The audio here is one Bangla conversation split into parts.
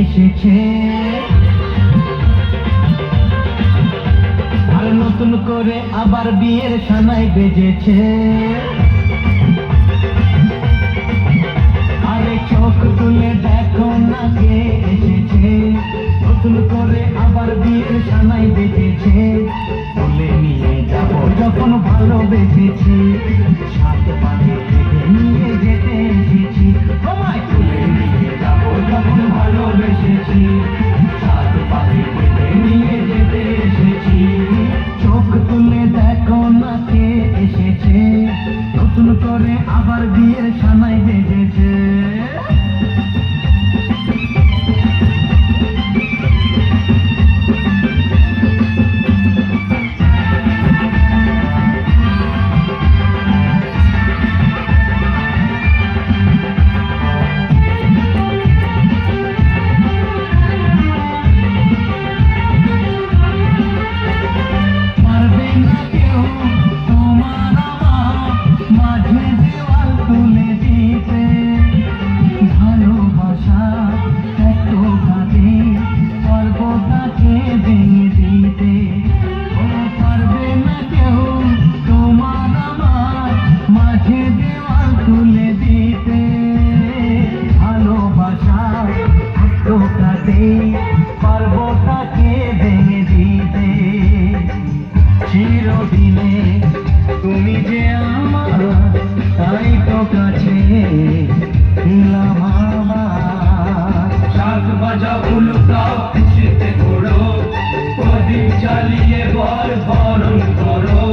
এসেছে, আর নতুন করে আবার বিয়ের সানাই বেজেছে। আরে চোখ তুলে দেখো না কে এসেছে, নতুন করে আবার বিয়ের সানাই বেজেছে। তুলে নিয়ে যাব যখন ভালোবেসেছি, সাত পাকে বেঁধে নিয়ে যেতে এসেছি। তোমায় তুলে নিয়ে যাব যখন ভালোবেসেছি, সাত পাকে বেঁধে নিয়ে যেতে এসেছি। চোখ তুলে দেখো না কে এসেছে, নতুন করে আবার বিয়ের সানাই বেজেছে। পারবো তাকে ভেঙে দিতে, চিরদিনে তুমি যে আমার, তাই তো কাছে দিলাম আমার। শাক বাজা উল্টাও খুশিতে ঘোড়ো, প্রদীপ জ্বালিয়ে বরণ করো।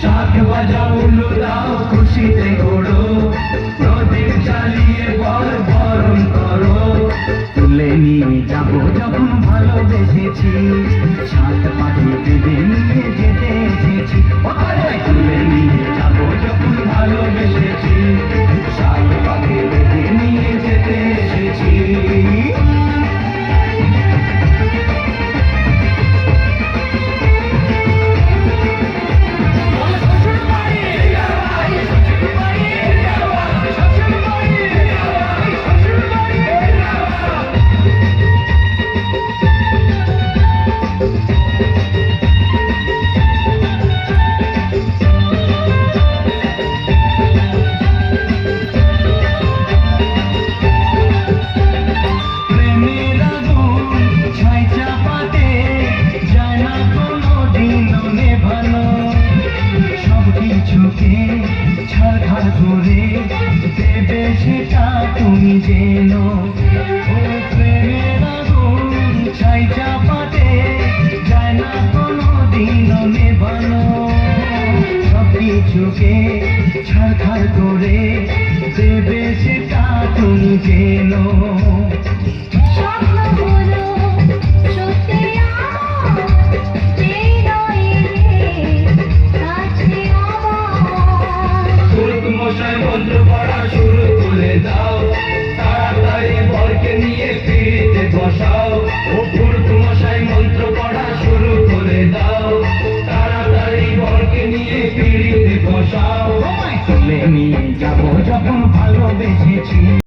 শাক বাজা উল্টাও খুশিতে ঘোড়ো, প্রদীপ জ্বালিয়ে বরণ করো। তুলে নিয়ে যাবো যখন ভালোবেসেছি, সাত পাকে বেঁধে নিয়ে যেতে এসেছি। তুলে নিয়ে যাবো যখন ভালোবেসেছি, সাত পাকে বেঁধে নিয়ে যেতে এসেছি। ছাড়খাড় করে দেবে সেটা তুমি জেনো, ও প্রেমের আগুন ছাই চাপাতে যায় না কোনো দিনও নেভানো। সব কিছুকে ছাড়খাড় করে দেবে সেটা তুমি জেনো। মন্ত্র পড়া শুরু করে দাও, তাড়াতাড়ি বরকে নিয়ে পিড়িতে বসাও। ও পুরুত মশাই মন্ত্র পড়া শুরু করে দাও, তাড়াতাড়ি বরকে নিয়ে পিড়িতে বসাও। তুলে নিয়ে যাবো যখন ভালোবেসেছি।